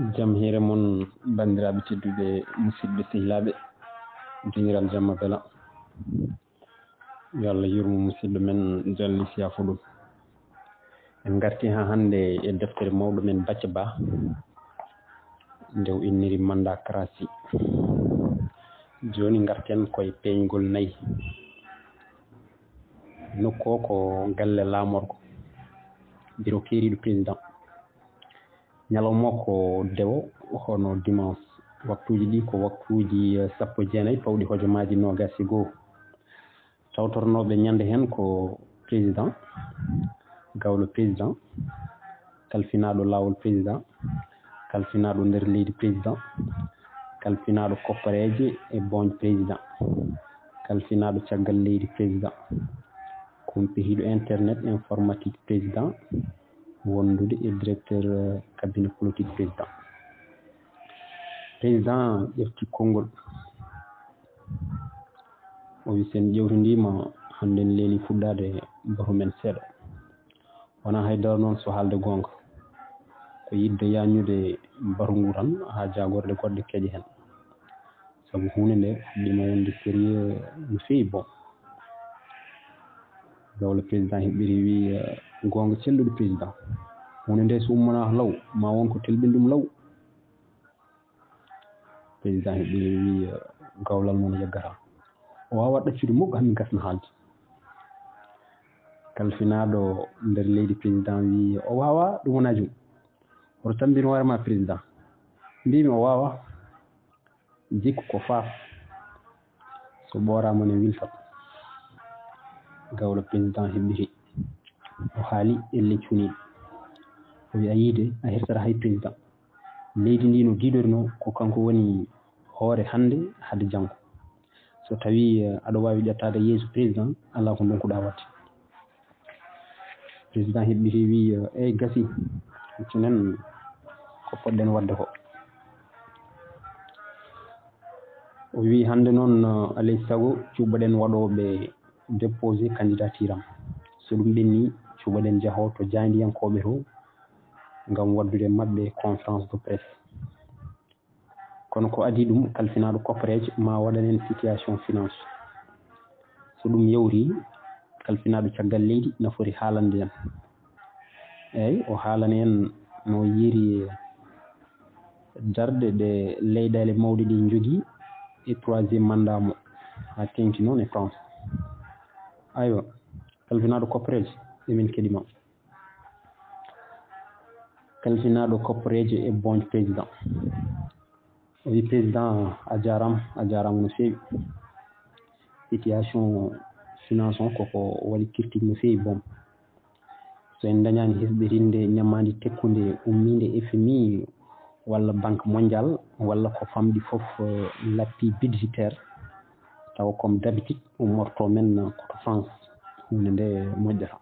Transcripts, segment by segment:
jam hiire mon bandiraɓe tedduɓe musidɓe sehilaɓe joniral jamma bela yo Allah yurmo musidɗo men Diallo Siyafu ɗum en garti ha hande e deftere mawɗo men Bacca Ba nde o inniri mandacratie joni garten koye peeñgol nayyi nokku o ko galle laamorgo bureau keeriɗo président ñalawma ko dewo hono dimanche waktuji ɗi ko waktuji 19 pawɗi hojomaji 21 tawtornoɓe ñande hen ko président gawlo président kalfinaɗo lawol président kalfinaɗo nder leydi président kalfinaɗo koppareje e bonje président kalfinaɗo caggal leydi président kompihiɗo internet informatique président wondude e directeur cabinet politique président président ƴefti konngol o wi sen ƴewtodima hande en leeli fuɗɗade batu men seeɗa wona haydara noon so haalde gonga ko yidde yañude batu ngu tan ha jagorde goɗɗe keeƴe hen saabu hunde nde fuɗɗima wonde sérieux no fewi bon gawlo président heɓɓiri wi gonga celluɗo président hunde nde so ummana law ma wonko telɓini ɗum law président heɓɓiri wi gawlal mum yaggata o wawa ɗaccude mukko hami gasna haalde kalfinaɗo nder leydi président wi o wawa ɗum wona jum oto tambino hoorema président mbimi o wawa jikku ko faaf so ɓorama ne wiltat gawlo président heɓɓiri o haali elle cuniɗo o wi a yiide a hersata hay président leydi ndi no diɗorino ko kanko woni hoore hande hade janggo so tawi aɗa wawi ƴettade yeeso président ala ko donkuɗa wadde président heɓɓiri wi eyyi gasi cinen ko poɗɗen wadde ko o wi hande noon alay saago cuɓaɗen waɗoɓe déposé candidature am so ɗum ɓenni cuɓaɗen jaaho to jandiyankoɓe to ngam waddude mabɓe conférence de presse kono ko adi ɗum kalfinaɗo koppareje ma waɗanen situation finance so ɗum yawri kalfinaɗo caggal leydi nafori haalande en eyyi o haalana en no yiiri darde ɗe leyɗele mawɗe ɗi jogui e 3e mandat mo ha tengti noon e France aywa kalfinaɗo koppareje emin keɗima kalfinaɗo koppareje e bonje président o wi président a jarama no fewi situation finance o koko waɗi kirtiɗe no fewi boom so en dañani hesɓerinde ñammadi tekkude ummide FMI walla banque mondial walla ko famɗi foof l'appui budgétaire taw comme d' habitude ummorto men koto France hunde nde moƴƴata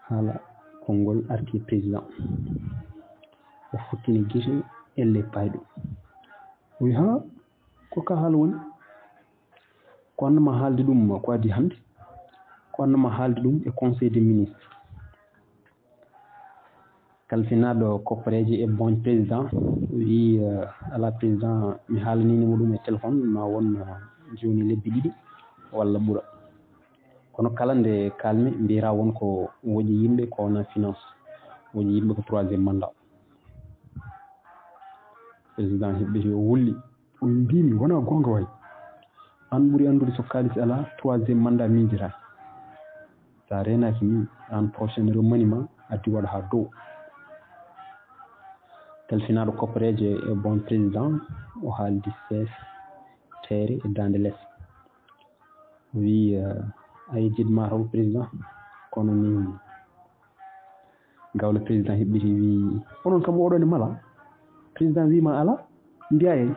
haala konngol arti président o futtini guite elle payɗo o wi ha ko ka haala woni ko annama haalde ɗum ko adi hande ko annama haalde ɗum e conseil des ministres kalfinaɗo koppareje e bonje président wi ala président mi haalanimo ɗum e téléphone ma won joni lebbi ɗiɗi walla ɓuura kono kala nde kalmi mbiyata wonko woƴi yimɓe ko wona finance woƴi yimɓe ko 3e mandat président heɓɓiti o wulli o mbimi wona gonga way an ɓuuri andude so kalis ala 3e mandat miijotaki sa renaki min an prochaine remaniement addi waɗa ha dow kalfinaɗo koppareje e bon président o haaldi sees teere e dande less o wi a yejjid mataw président kono min gawlo président heɓɓiti wi onon kam oɗon e mala président wima ala mbiya en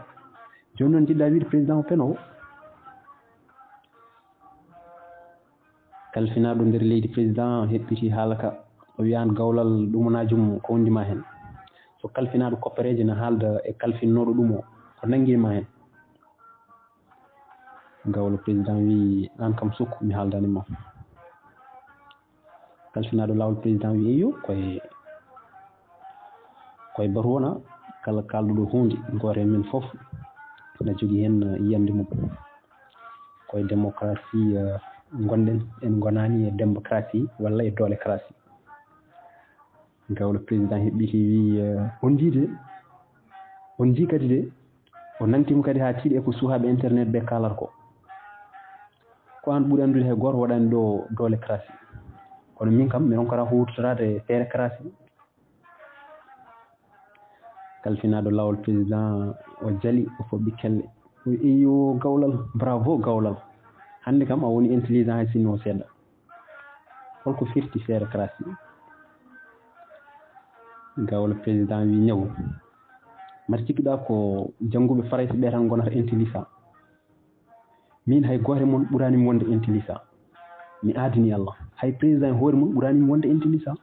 joni noon jiɗɗa wiide président o penowo kalfinaɗo nder leydi président heɓɓiti haalaka o wiyan gawlal ɗumanajum ko wondima hen so kalfinaɗo koppareje ne haalda e kalfinnoɗo ɗum o ko nanguima hen gawlo président wi an kam sukku mi haaldanima kalfinaɗo lawol président wi eyo koye koye batu wona kala kalduɗo hunde goto e men fof ne jogui hen yiyande mum koye démocratie gonɗen en gonani e démocratie walla e dolécratie gawlo président heɓɓiti wi on jiide on jii kadi de o nantima kadi ha tiiɗi eko suuhaɓe internet ɓe kalata ko an ɓuuri andude hay goto waɗani ɗo dolécratie kono min kam mi ronkata hutorade férécratie kalfinaɗo lawol président o jaali o foɓɓi kelle o iyo gawlal bravo gawlal hande kam a woni intelligent hay sinno seeɗa holko firti férécratie gawlo président wi ñaw mata cikkiɗa ko jannguɓe français ɓe tan gonata intelligent min hay goto e moon ɓuranimi wonde intelligent mi aadini Allah hay président e hoore mum ɓuranimi wonde intelligent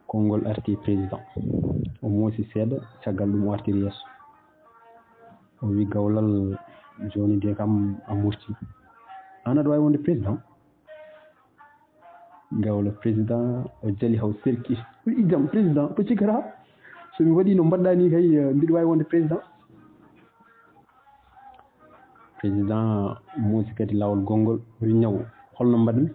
konngol arti président o moosi seeɗa caggal ɗum o artiri yeeso o wi gawlal joni de kam a murti an aɗa wawi wonde président gawlo président o jaali haw serki i jam président to cikkata somi waɗi no mbaɗɗa ni kay mbiɗa wawi wonde président président muusi kadi lawol gongol wi ñaw holno mbaɗmi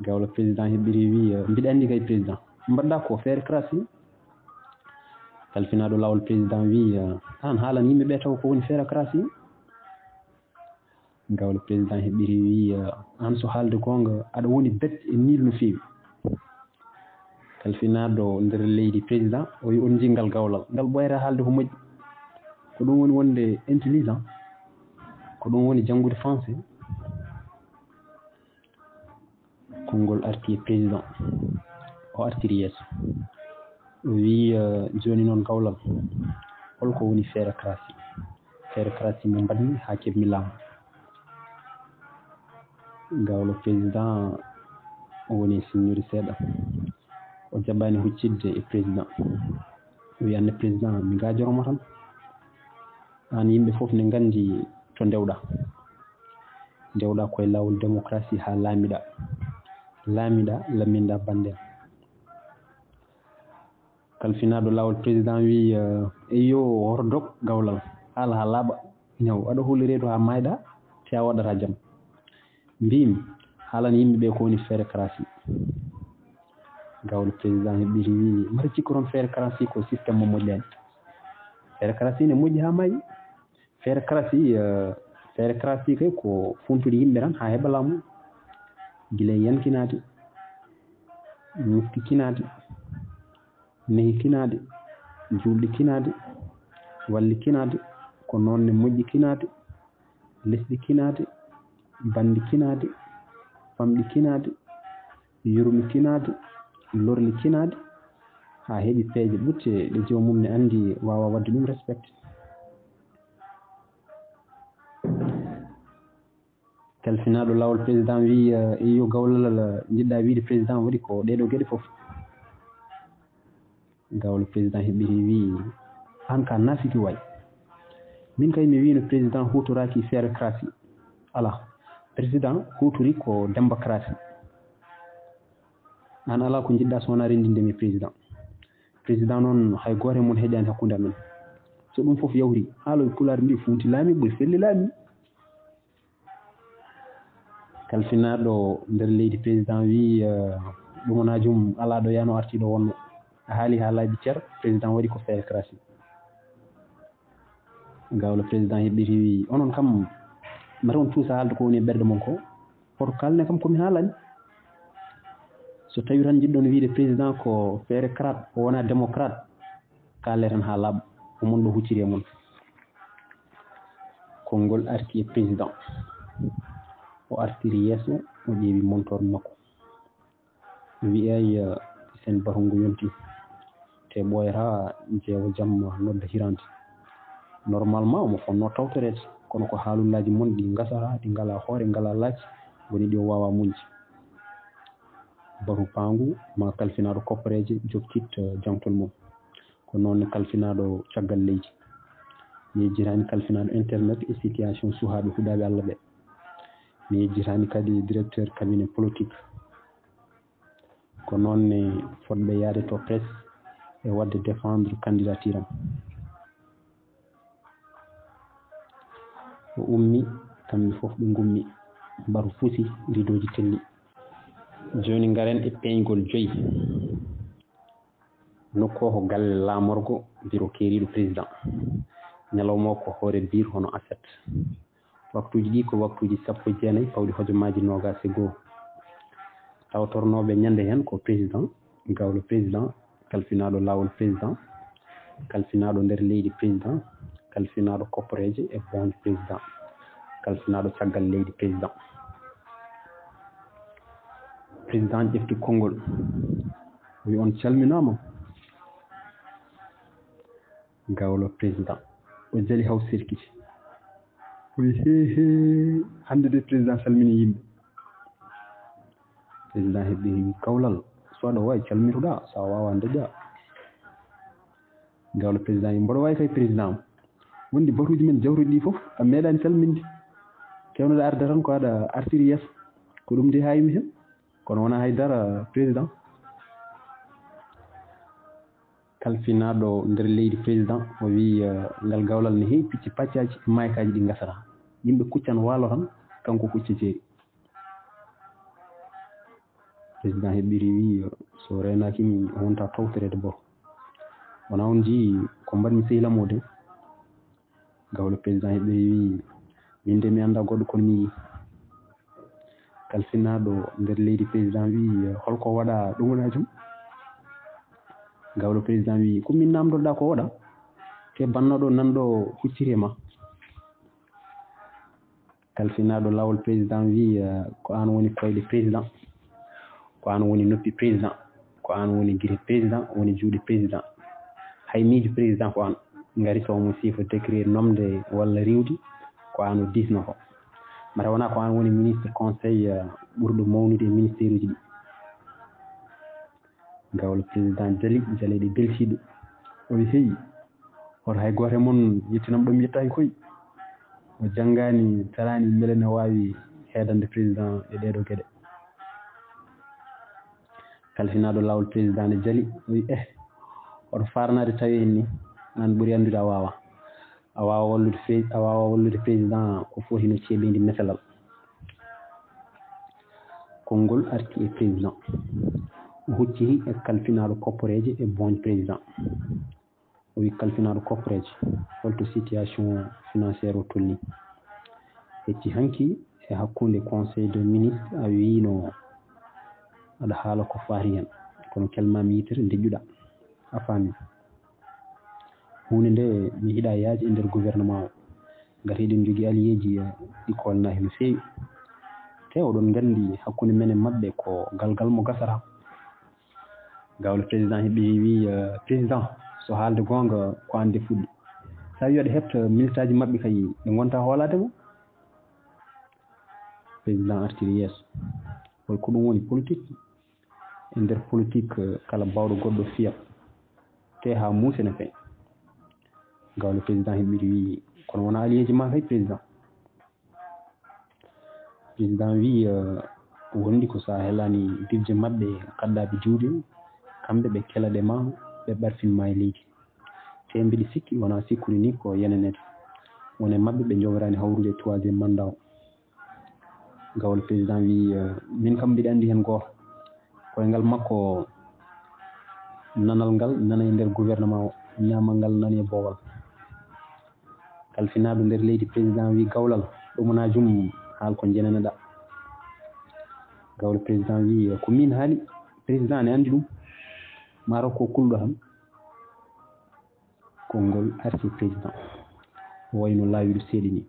gawlo président heɓɓiri wi mbiɗa anndi kay président mbaɗɗa ko férécratie kalfinaɗo lawol président wi an haalan yimɓe ɓe taw ko woni férécratie gawlo président heɓɓiri wi an so haalde gonga aɗa woni bet e niil no feewi kalfinaɗo nder leydi président o wi on jii ngal gawlal ngal ɓoyata haalde ko moƴƴi ko ɗum woni wonde intelligent ko ɗum woni janngude français konngol arti président o artiri yeeso o wi joni noon gawlal holko woni férécratie mo mbaɗmi ha keɓmi laamu gawlo président o woni signude seeɗa o jaɓani huccidde e président o wi anne président mi gajoromo tan an yimɓe fof ne gandi to ndewɗa koye lawol démocratie ha laamiɗa lamminɗa banden kalfinaɗo lawol président wi eyo hoto dog gawlal haala ha laaɓa ñaw aɗa huuli reedu ha mayɗa te a waɗata jaam mbimi haalan yimɓeɓe ko woni férécratie gawlo président heɓɓiri wi mata cikku toon férécratie ko systéme mo moƴƴani férécratie ne moƴƴi ha maayi férécratie kay ko funtude yimɓe tan ha heeɓa laamu guila e yankinade miski kinade nehi kinade julɗi kinade walli kinade ko noonne moƴƴi kinade lesɗi kinade bandi kinade famɗi kinade yurmi kinade lorli kinade ha heeɓi peeje ɓutte ɗe jomum ne andi wawa wadde ɗum respecté kalfinaɗo lawol président wi yo gawlal jiɗɗa wiide président waɗi ko ɗeɗo gueɗe foof gawlo président heɓɓiri wi an ka nafiki way min kay mi wino président hutoraki férécratie ala président hutori ko démocratie an ala ko jiɗɗa so wona rendindemi président noon hay goto e mon heeƴani hakkude amen so ɗum foof yawri haaloy pulaar mbi funti laami ɓoy felli laami kalfinaɗo nder leydi président wi ɗumanajum ala ɗo yano artiɗo wonno a haali ha laaɓi ceer président waɗi ko férécratie gawlo président heɓɓiri wi onon kam mata on cuusa haalde ko woni e ɓerde mon ko hoto kalne kam komi haalani so tawi tan jiɗɗon wiide président ko férécrate o wona démocrate kaale tan ha laaɓa omon ɗo hucciri e mon konngol arti e président o artiri yeeso o ƴeewi montor makko wiyay sen batu ngu yonti te ɓoyata jeewo jamma nodda hirande normalement omo fonno tawtorede kono ko haalullaji mon ɗi gasa ɗi ngala hoore ngala laaci woni ɗi o wawa muñde batu pangu ma kalfinaɗo koppareje jokkit jangtol mum ko noon kalfinaɗo caggal leydi mi yejjitani kalfinaɗo internet e situation suuhaɓe huuɗaɓe Allah ɓe mi yejjitani kadi directeur cabinet politique ko noon ne fotɓe yaade to presse e wadde défendre candidature am. o ummi kamɓe fof ɓe gummi mbaru fusi ridoji telli. joni ngaren e peeñgol 5 nokku o ko galle laamorgo bureau keeriɗo président. ñalawma o ko hoore biir hono aset. waktuji ɗi ko waktuji 19 pawɗi hojomaji 21. tawtornoɓe ñande hen ko président gawlo président kalfinaɗo lawol président kalfinaɗo nder leydi président kalfinaɗo koppareje e bonde président kalfinaɗo caggal leydi président. président ƴefti konngol wi on calminama. gawlo président o jali haw serkiti o wi he hande de président salmini yimɓe. président heɓɓi wi kawlal so aɗa wawi calmitoɗa sa wawa deƴa. gawlo président wi mboɗo wawi kay président wondi batuji men jawruɗi ɗi foof a meeɗani calminde kewnoɗa arde tan ko aɗa artiri yeeso ko ɗum de hayimi hen kono wona haydara président. kalfinaɗo nder leydi président o wi ngal gawlal ne heewi picci paccaji e maykaji ɗi gasata yimɓe kuccan waalo tan kanko kucca jeeri. président heɓɓiri wi so renakimi wonta tawtorede boro wona on jii ko mbaɗmi sehilamo de. gawlo président heɓɓiri wi min de mi anda goɗɗo kono mi yi. kalfinaɗo nder leydi président wi holko waɗa ɗumanajum. gawlo président wi ko min namdoɗa ko waɗa te bannoɗo nanɗo hucciri e ma. kalfinaɗo lawol président wi ko an woni koyɗe président ko an woni noppi président ko an woni guite président woni juuɗe président hay miijo président ko an ngari somo sifa décret nomde walla riwde ko an o disno ko mata wona ko an woni ministre conseil ɓurɗo mawnude e ministére uji ɗi. gawlo président jaleɗe beltiɗo o wi heyi hoto hay goto e moon yettinam ɗo mi yettaki koy o janggani tarani beele ne wawi heedande président e ɗeɗo gueɗe. kalfinaɗo lawol président ne jaali o wi oto farnade tawi en ni an ɓuuri andude a wawa wallude président ko foti no ceeɓidi mesalal. konngol arti e président o hucciri e kalfinaɗo koppareje e bonde président o wi kalfinaɗo koppareje holto situation financiére o tolni. yecci hanki e hakkude conseil de ministre a wino aɗa haala ko faari hen kono kelmami yitere deƴƴuɗa a faami. hunde nde mi yiiɗa yaaji e nder gouvernement o ngati eɗen jogui alliéji ɗi kolnahi no feewi te oɗon gandi hakkude men e mabɓe ko galgal mo gasata. gawlo président heeɓi wi président so haalde gonga ko an de fuɗɗi sa wi aɗa hefta ministre aji mabɓe kay ɓe gonta hoolademo. président artiri yeeso ko ɗum woni politique e nder politique kala bawɗo goɗɗo fiya te ha muusi ne fay. gawlo président heeɓiri wi kono wona alliéji ma kay président. président wi wondi ko sa helani bibje mabɓe kaddaɓe juuɗe kamɓe ɓe kelaɗe ma ɓe ɓarfinma e leydi te mbiɗi sikki wona sikkude ni ko yenanede wone mabɓe ɓe jogorani hawrude 3e mandat o. gawlo président wi min kam mbiɗa andi hen goto koyngal makko nanal ngal nana e nder gouvernement o ñamal ngal nani e boowal. kalfinaɗo nder leydi président wi gawlal ɗumanajum haal ko jeneneɗa. gawlo président wi ko min haali président ne andi ɗum maro ko kulɗo tan. konngol arti président wayno laawiɗo seeɗi ni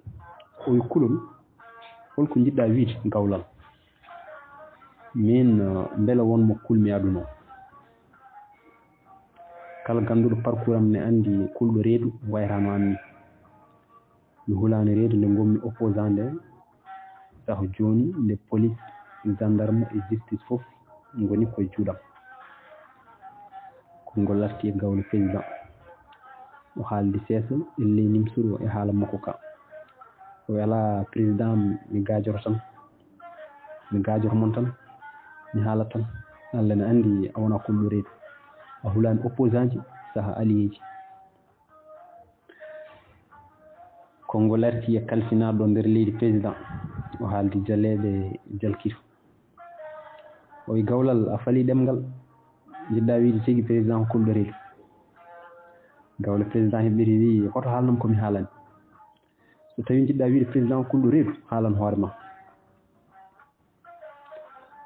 o wi kulol holko jiɗɗa wiide gawlal min beele wonmo kulmi aduna o kala ganduɗo parcours am ne andi kulɗo reedu wayatano anni mi hulani reedu nde gommi opposant nde saaho joni nde police gendarme e justice foof goni koye juuɗam. konngol arti e gawlo président o haaldi seesa elle nimsoro e haala makko ka o wi ala président mi gaajoro tan mi gaajoto mon tan mi haalat tan Allah ne andi a wona kulɗo reedu a hulani opposant ji saha alliéji konngol arti e kalfinaɗo nder leydi président o haaldi jaleɓe jalkito o wi gawlal a fali ɗemgal jiɗɗa wiide tigi président kulɗo reedu gawle président heɓɓiri wi hoto haalnam komi haalani so tawi jiɗɗa wiide président kulɗo reedu haalan hoore ma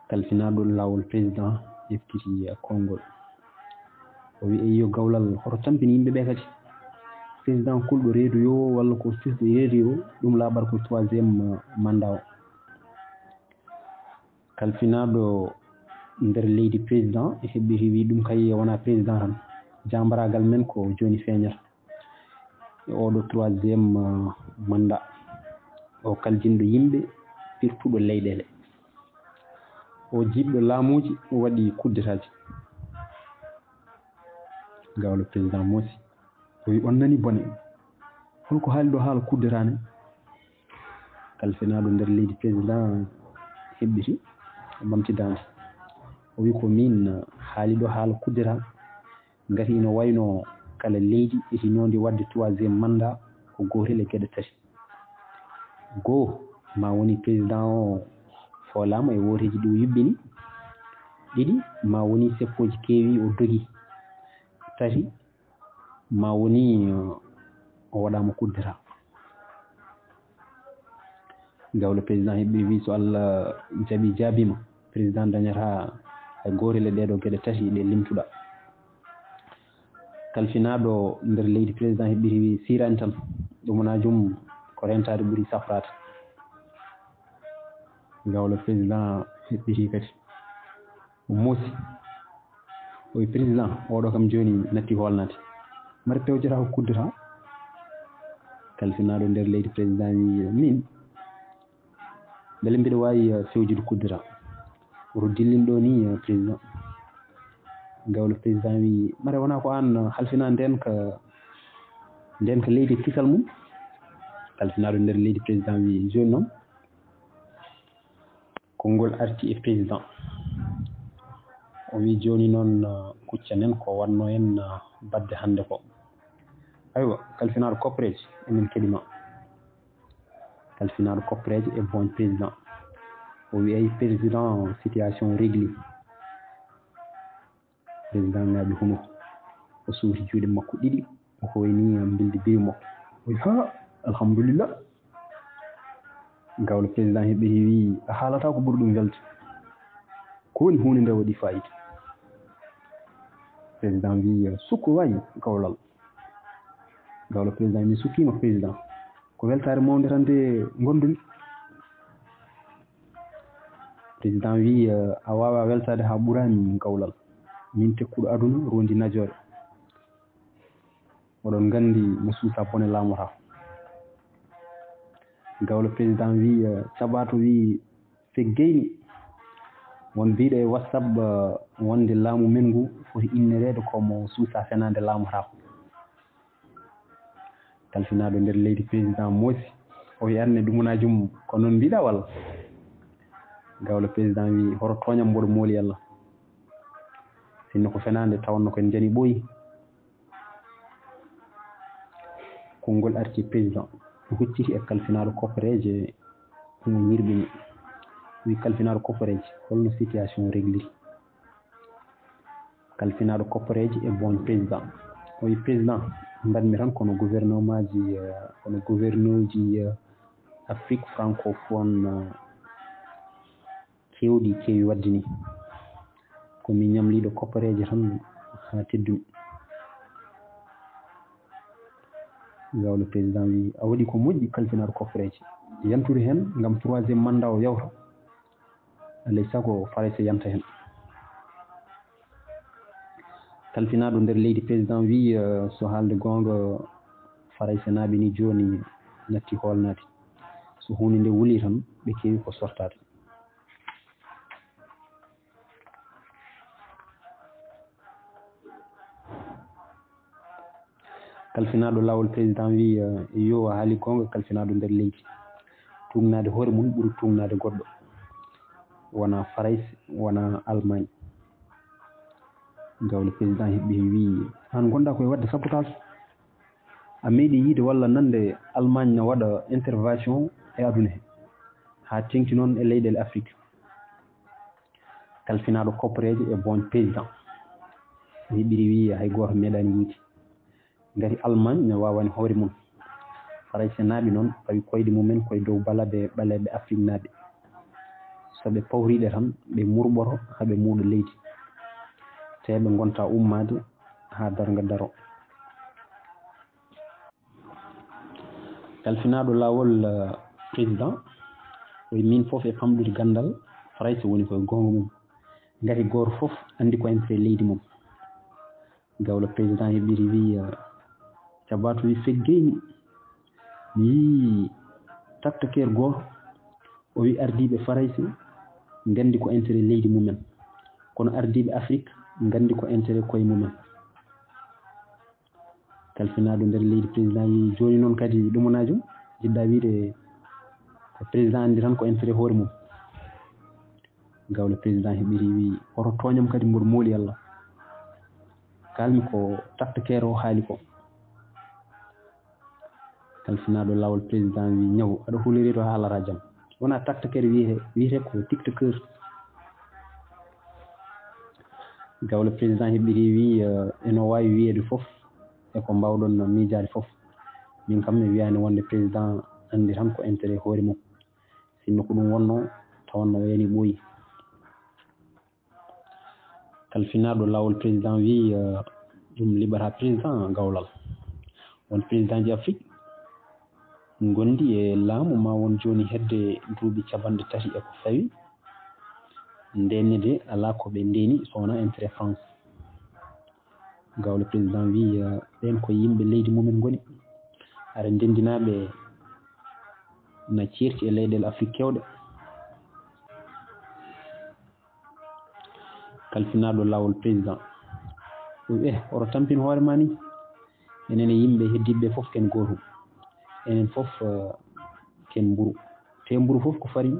kalfinaɗo lawol président ƴeftiti konngol o wi eyyo gawlal hoto tampini yimɓe ɓe kadi président kulɗo reedu yo walla ko sirɗo reedu yo ɗum laaɓata ko troisiéme mandat o kalfinaɗo nder leydi président e heɓɓiri wi ɗum kay wona président tan jambaragal men ko joni feeñata e oɗo troisiéme mandat o kaljinɗo yimɓe firtuɗo leyɗele o jiɓɗo laamuji waɗi kuddetaji gawlo président moosi o wi on nani bone holko haali ɗo haala kuddetane kalfinaɗo nder leydi président heɓɓiti ɓamtidande o wi ko min haali ɗo haala kuddeta gati ino wayno kala leydi etinodi wadde troisiéme mandat ko gotel e gueɗe tati goho ma woni président o foolama e woteji ɗi o yuɓɓini ɗiɗi ma woni seppoji keewi o dogi tati ma woni o waɗama kuddeta gawle président heɓɓi wi so Allah jaaɓi jaabima président dañata hay gotel e ɗeɗo gueɗe tati ɗe limtuɗa kalfinaɗo nder leydi président heɓɓiri wi sirani tan ɗum wona jum ko rentade ɓuuri safrade gawle président heɓɓiti kadi o moosi o wi président oɗo kam joni natti holnade mbaɗa pewjata ko kuddeta kalfinaɗo nder leydi président wi min beele mbiɗa wawi fewjude kuddeta woto dillinɗo ni président gawle président wi mbaɗa wona ko an halfina ndenka leydi kisal mum kalfinaɗo nder leydi président wi joni noon konngol arti e président o wi joni noon kuccanen ko wanno en badde hande ko aywa kalfinaɗo koppereje emin keɗima kalfinaɗo koppereje e bon président o wi ay président situation régli président ngaaɓi huno o suuti juuɗe makko ɗiɗi o hoyni mbildi biri makko o wi ha alhamdulillah gawlo président heɓɓiri wi a haalata ko ɓuri ɗum welde ko woni hunde nde waɗi fayida président wi sukku wayi gawlal gawlo président mi sukkima président ko weltare mawde tan de gondumi président wi a wawa weltade ha ɓurani gawlal min tekkuɗo aduna rondi najore oɗon gandi mo suusa bone laamata gawlo président wi sabato wi feggeyni won mbiɗo e whatsapp wonde laamu men ngu foti innerede komo suusa fenade laamata kalfinaɗo nder leydi président moosi o wi arne ɗum wona jum ko noon mbiɗa walla gawlo président wi hoto toñam mboɗo mooli Allah sinno ko fenade tawanno koye jani ɓooyi konngol arti président o hucciti e kalfinaɗo koppereje omo yirɓini wi kalfinaɗo koppereje holno situation régliri kalfinaɗo koppereje e bon président o wi président mbaɗmi tan kono gouverneur ji Afrique francophone kewɗi keewi wadde ni komi ñamliɗo koppereje tan ha teddumi gawlo président wi a waɗi ko moƴƴi kalfinaɗo koppereje yantude hen gam troisiéme mandat o yawta alay saago Faray yanta hen kalfinaɗo nder leydi président wi so haalde gonga Faray naɓe ni joni natti holnade so hunde nde wuuli tan ɓe keewi ko sortade kalfinaɗo lawol président wi yo haali gonga kalfinaɗo nder leydi tumnade hoore mum ɓuuri tumnade goɗɗo wona Faray wona Allemagne gawle président heɓɓi wi an gonɗa koye wadde sabotage a meeɗi yiide walla nande Allemagne ne waɗa intervention e aduna he ha tengti noon e leyɗele Afrique kalfinaɗo koppareje e bon président heɓiri wi hay goto meeɗani yiide gati Allemagne ne wawani hoore mum Faransi naaɓe noon pawi koyɗe mumen koye dow balaɓe ɓaleɓe Afrique naaɓe soɓe pawriɗe tan ɓe murɓoto haɓe muuɗo leydi te ɓe gonta ummade ha darga daro kalfinaɗo lawol président koye min foof e famɗude gandal Faransi woni koye gonga mum gati goto foof andi ko intérêt leydi mum gawlo président heɓiri wi cabatu wi feggeyni mi yii taktakere goto o wi ardiɓe Faransi gandi ko intérêt leydi mumen kono ardiɓe Afrique gandi ko intérêt koye mumen kalfinaɗo nder leydi président wi joni noon kadi ɗumanajum jiɗɗa wiide ko président andi tan ko intérêt hoore mum gawlo président heɓiri wi oto toñam kadi mboɗo mooli Allah kalmi ko taktakere o haali ko kalfinaɗo lawol président wi ñaw aɗa huliri to haalata jaam wona taktakere wiyete ko tiktokeur gawlo président heɓiri wi eno wawi wiyede foof eko mbawɗon miijade foof min kam mi wiyani wonde président andi tan ko intérêt hoore mum sinno ko ɗum wonno tawanno wayani ɓooyi kalfinaɗo lawol président wi ɗum liɓata président gawlal won président ji Afrique gondi e laamu ma won joni hedde duuɓi capanɗe tati eko fawi ndennede ala koɓe ndeni sowona intérêt France gawlo président wi ɓen ko yimɓe leydi mumen goni aɗa ndendinaɓe na ceerti e leyɗele Afrique kewɗe kalfinaɗo lawol président oto tampin hoore ma ni enen e yimɓe heddiɓe foof ken gotum enen foof ken mburu te mburu foof ko fari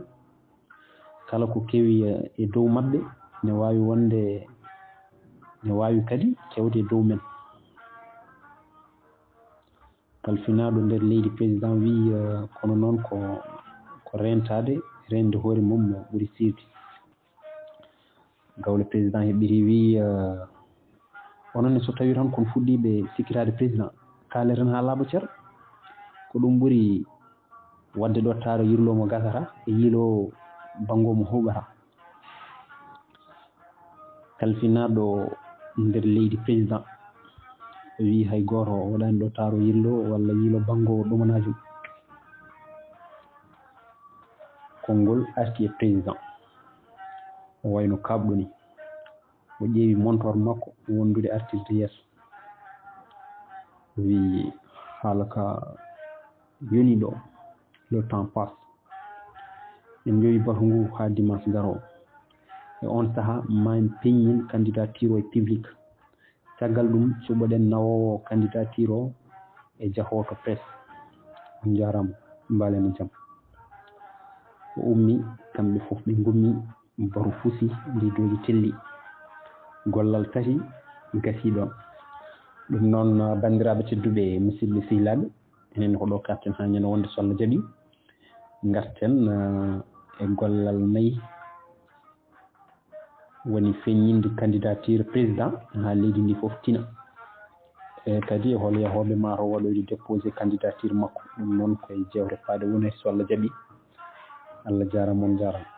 kala ko kewi e dow mabɓe ne wawi wonde ne wawi kadi kewde e dow men kalfinaɗo nder leydi président wi kono noon ko rentade rende hoore mum ɓuuri sirde gawle président heɓiri wi ononne so tawi tan kon fuɗɗiɓe sikkitade président kaale tan ha laaɓa ceer ko ɗum ɓuuri wadde ɗo taaro yirlomo gasata e yiilo bangomo huɓata kalfinaɗo nder leydi président o wi hay goto o waɗani ɗo taaro yirlo walla yiilo bango ɗumanajum konngol arti e président o wayno kabɗo ni o ƴeewi montor makko wondude artirde yeeso o wi haala ka yoni ɗo le temps passe en joyi batu ngu ha dimanche garowo e on saaha maen peññin candidature o e public caggal ɗum cuɓoɗen nawowo candidature o e jahoto presse on jarama mbaleni jaam o ummi kamɓe foof ɓe gummi baru fusi ndidoji telli gollal tati gasi ɗon ɗum noon bandiraɓe tedduɓe musidɓe sehilaɓe enen ko ɗo karten ha ñande wonde so Allah jaaɓi garten e gollal nayyi woni feññinde candidature président ha leydi ndi foof tina e kadi e hol yahoɓe mato waɗoyde déposé candidature makko ɗum noon koye jewte faade wonede so Allah jaaɓi Allah jarama on jarama